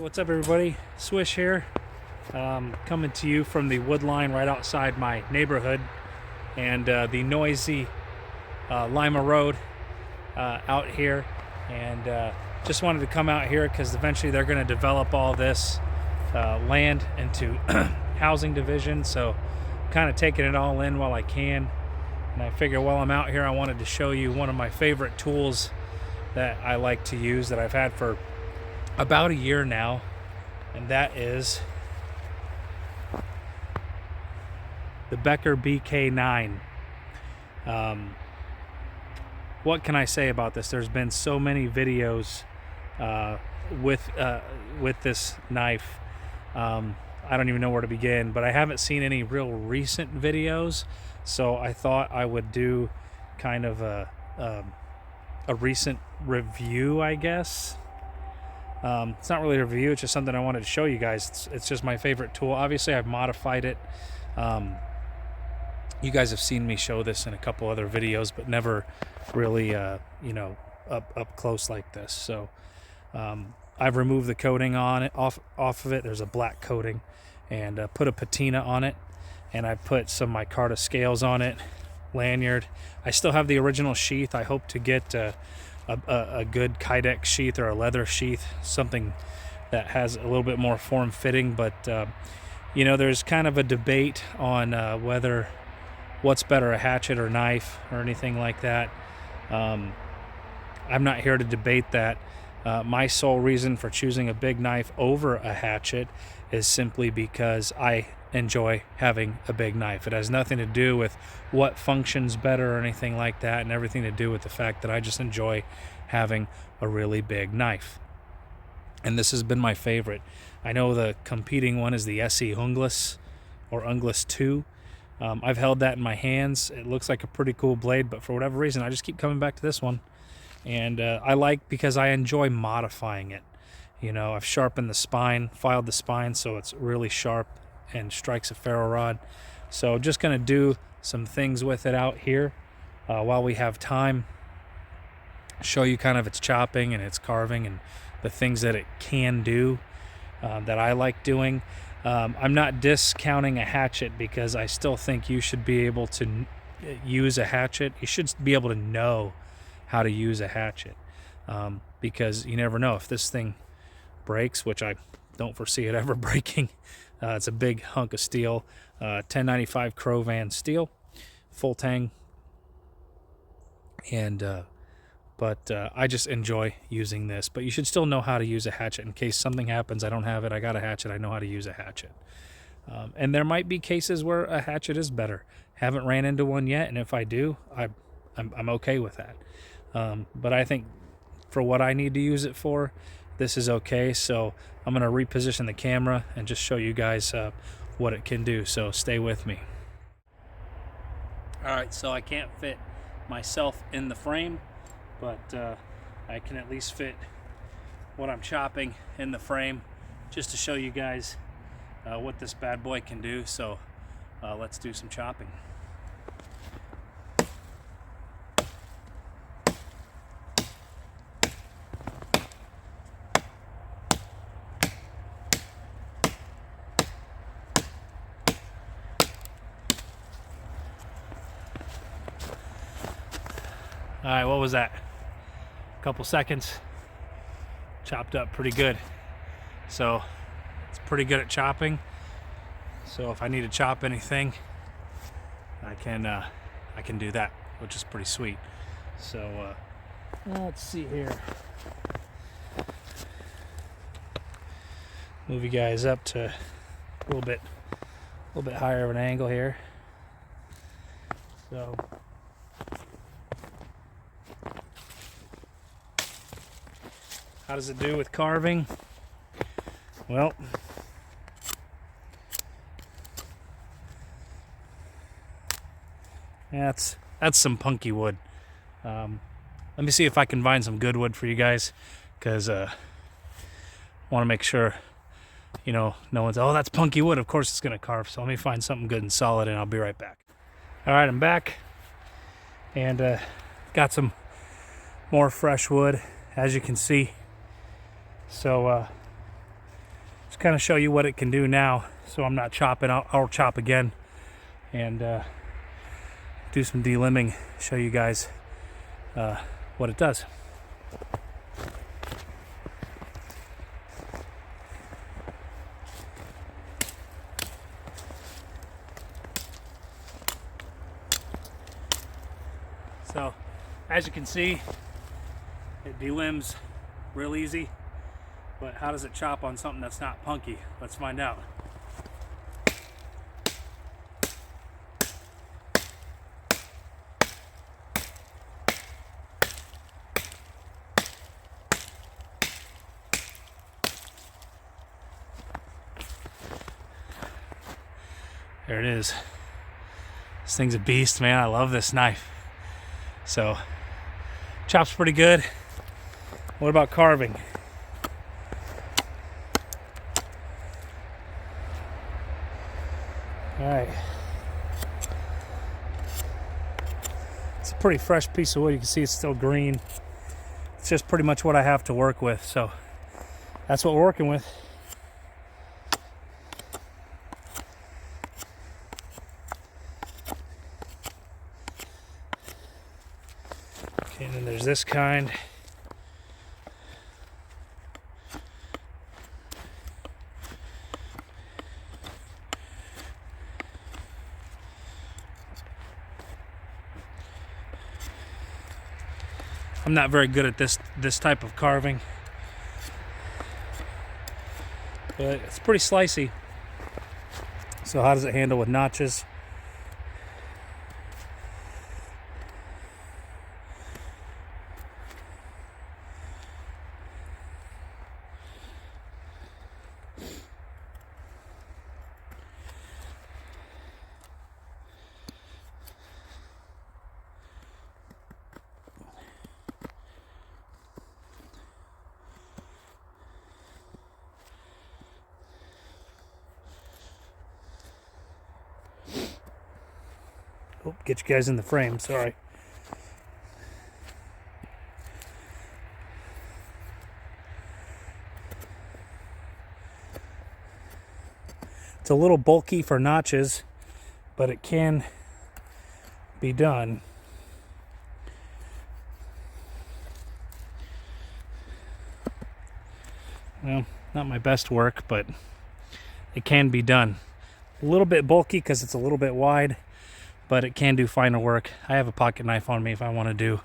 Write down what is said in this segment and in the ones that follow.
What's up everybody? Swish here, coming to you from the wood line right outside my neighborhood and the noisy Lima Road out here, and just wanted to come out here because eventually they're going to develop all this land into housing division, so I'm kind of taking it all in while I can. And I figure while I'm out here I wanted to show you one of my favorite tools that I like to use that I've had for about a year now, and that is the Becker BK9. What can I say about this? There's been so many videos with this knife. I don't even know where to begin, but I haven't seen any real recent videos, so I thought I would do kind of a recent review, I guess. It's not really a review, it's just something I wanted to show you guys. It's just my favorite tool. Obviously I've modified it. You guys have seen me show this in a couple other videos, but never really up close like this. So I've removed the coating on it off of it. There's a black coating, and put a patina on it, and I put some micarta scales on it, lanyard. I still have the original sheath. I hope to get a good Kydex sheath or a leather sheath, something that has a little bit more form fitting. But there's kind of a debate on whether what's better, a hatchet or knife or anything like that. I'm not here to debate that. My sole reason for choosing a big knife over a hatchet is simply because I enjoy having a big knife. It has nothing to do with what functions better or anything like that, and everything to do with the fact that I just enjoy having a really big knife. And this has been my favorite. I know the competing one is the S.O.S or Unglis 2. I've held that in my hands. It looks like a pretty cool blade, but for whatever reason I just keep coming back to this one. And I like, because I enjoy modifying it. I've sharpened the spine, filed the spine so it's really sharp and strikes a ferro rod. So just going to do some things with it out here while we have time. Show you kind of its chopping and its carving and the things that it can do that I like doing. I'm not discounting a hatchet, because I still think you should be able to use a hatchet. You should be able to know how to use a hatchet, because you never know if this thing breaks, which I don't foresee it ever breaking. It's a big hunk of steel, 1095 Crovan steel, full tang, and but I just enjoy using this. But you should still know how to use a hatchet in case something happens. I don't have it, I got a hatchet, I know how to use a hatchet. And there might be cases where a hatchet is better. Haven't ran into one yet, and if I do, I'm okay with that. But I think for what I need to use it for, this is okay. So I'm going to reposition the camera and just show you guys what it can do. So stay with me. Alright, so I can't fit myself in the frame, but I can at least fit what I'm chopping in the frame, just to show you guys what this bad boy can do. So let's do some chopping. All right, what was that? A couple seconds. Chopped up pretty good. So it's pretty good at chopping. So if I need to chop anything, I can do that, which is pretty sweet. So let's see here. Move you guys up to a little bit higher of an angle here. So how does it do with carving? Well, that's some punky wood. Let me see if I can find some good wood for you guys, because I want to make sure, no one's, oh, that's punky wood, of course it's going to carve. So let me find something good and solid, and I'll be right back. All right, I'm back, and got some more fresh wood, as you can see. So just kind of show you what it can do now. So I'm not chopping. I'll chop again and do some delimbing, show you guys what it does. So as you can see, it delimbs real easy, but how does it chop on something that's not punky? Let's find out. There it is. This thing's a beast, man. I love this knife. So, chops pretty good. What about carving? All right. It's a pretty fresh piece of wood. You can see it's still green. It's just pretty much what I have to work with. So, that's what we're working with. Okay, and then there's this kind. I'm not very good at this type of carving, but it's pretty slicey. So how does it handle with notches? Oh, get you guys in the frame, sorry. It's a little bulky for notches, but it can be done. Well, not my best work, but it can be done. A little bit bulky because it's a little bit wide, but it can do finer work. I have a pocket knife on me if I want to do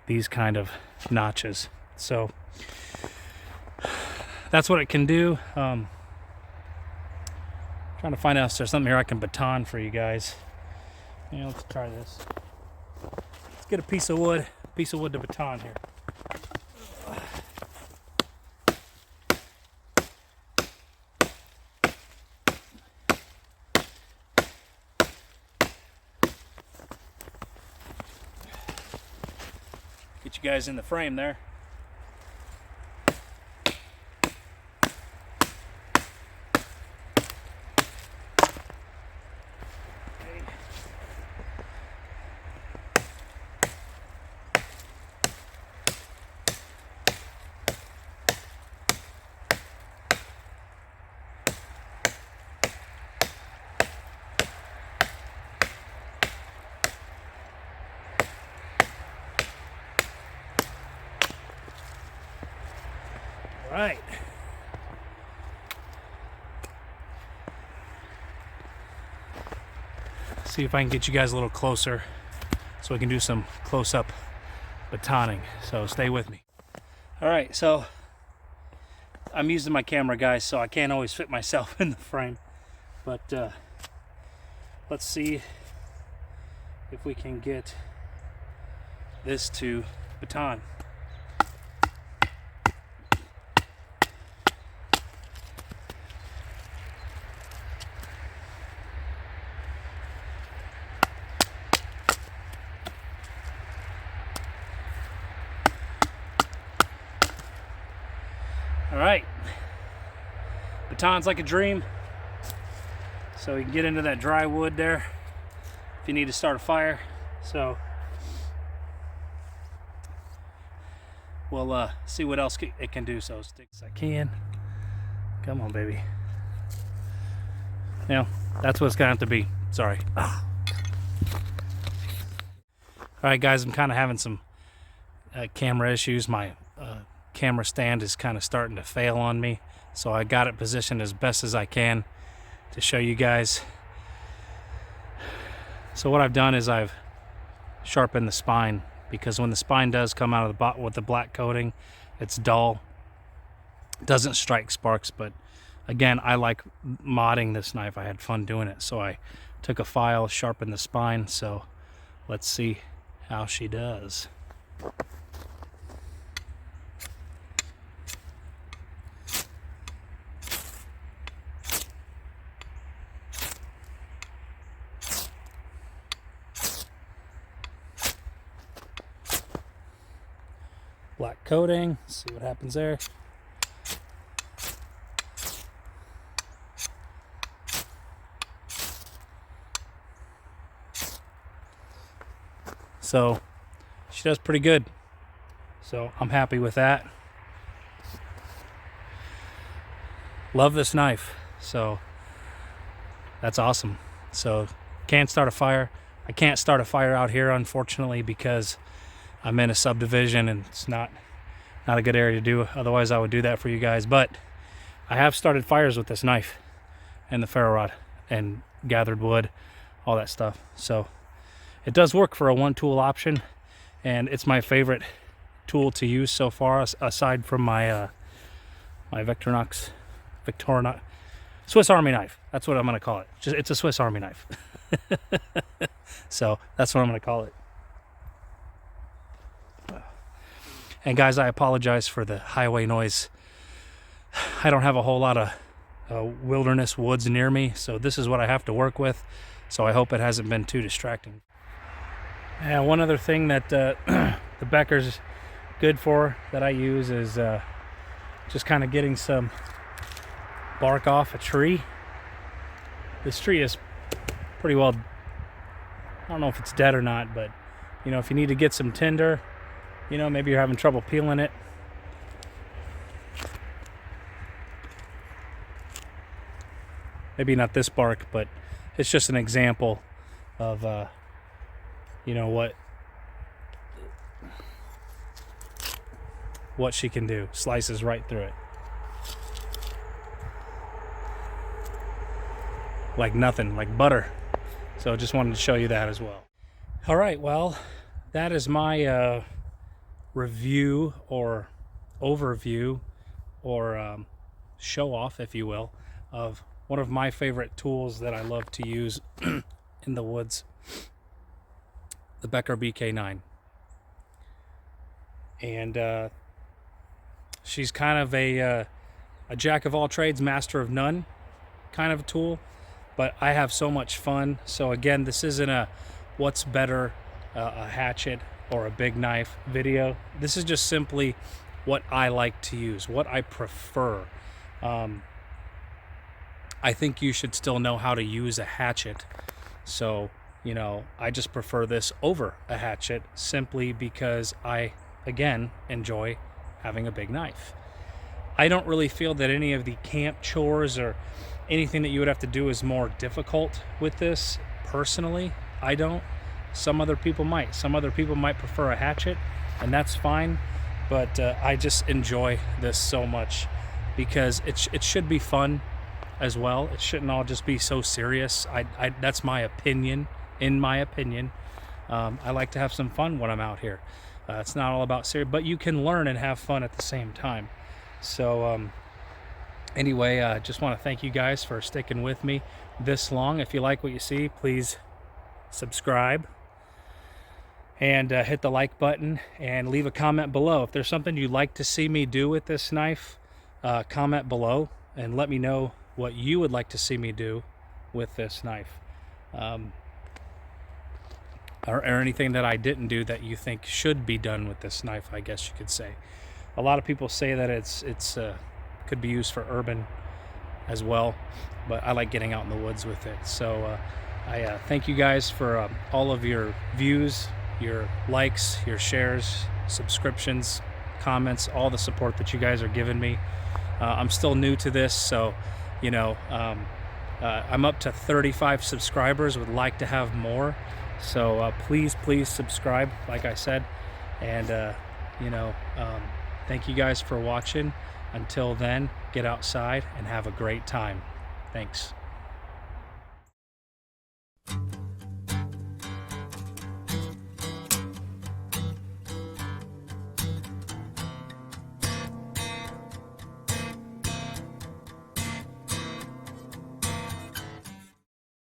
these kind of notches. So that's what it can do. Trying to find out if there's something here I can baton for you guys. Yeah, let's try this. Let's get a piece of wood to baton here. Get you guys in the frame there. All right. See if I can get you guys a little closer so we can do some close-up batoning. So stay with me. All right, so I'm using my camera, guys, so I can't always fit myself in the frame. But let's see if we can get this to baton. All right, baton's like a dream. So you can get into that dry wood there if you need to start a fire. So we'll see what else it can do. So stick as I can. Come on, baby. Yeah, that's what it's gonna have to be. Sorry. All right, guys, I'm kind of having some camera issues. My camera stand is kind of starting to fail on me, so I got it positioned as best as I can to show you guys. So what I've done is I've sharpened the spine, because when the spine does come out of the bottom with the black coating, it's dull. It doesn't strike sparks, but again, I like modding this knife. I had fun doing it, so I took a file, sharpened the spine. So let's see how she does. Black coating, let's see what happens there. So she does pretty good. So I'm happy with that. Love this knife. So that's awesome. So can't start a fire. I can't start a fire out here, unfortunately, because I'm in a subdivision and it's not a good area to do. Otherwise I would do that for you guys. But I have started fires with this knife and the ferro rod and gathered wood, all that stuff. So it does work for a one tool option, and it's my favorite tool to use so far, aside from my my Victorinox Swiss Army knife. That's what I'm gonna call it. It's a Swiss Army knife. So that's what I'm gonna call it. And guys, I apologize for the highway noise. I don't have a whole lot of wilderness woods near me, so this is what I have to work with. So I hope it hasn't been too distracting. And one other thing that the Becker's good for that I use is just kind of getting some bark off a tree. This tree is pretty well, I don't know if it's dead or not, but you know, if you need to get some tinder, you know, maybe you're having trouble peeling it, maybe not this bark, but it's just an example of you know what she can do. Slices right through it like nothing, like butter. So just wanted to show you that as well. All right, well, that is my review or overview or show off, if you will, of one of my favorite tools that I love to use in the woods, the Becker BK9. And she's kind of a jack of all trades, master of none kind of a tool, but I have so much fun. So again, this isn't a what's better, a hatchet or a big knife video. This is just simply what I like to use, what I prefer. I think you should still know how to use a hatchet. So, you know, I just prefer this over a hatchet simply because I, again, enjoy having a big knife. I don't really feel that any of the camp chores or anything that you would have to do is more difficult with this. Personally, I don't. Some other people might. Some other people might prefer a hatchet, and that's fine. But I just enjoy this so much because it should be fun as well. It shouldn't all just be so serious. That's my opinion. In my opinion, I like to have some fun when I'm out here. It's not all about serious, but you can learn and have fun at the same time. So anyway, I just want to thank you guys for sticking with me this long. If you like what you see, please subscribe and hit the like button and leave a comment below. If there's something you'd like to see me do with this knife, comment below and let me know what you would like to see me do with this knife, or anything that I didn't do that you think should be done with this knife, I guess you could say. A lot of people say that it's could be used for urban as well, but I like getting out in the woods with it. So I thank you guys for all of your views, your likes, your shares, subscriptions, comments, all the support that you guys are giving me. I'm still new to this, so you know, I'm up to 35 subscribers, would like to have more, so please subscribe, like I said. And you know, thank you guys for watching. Until then, get outside and have a great time. Thanks.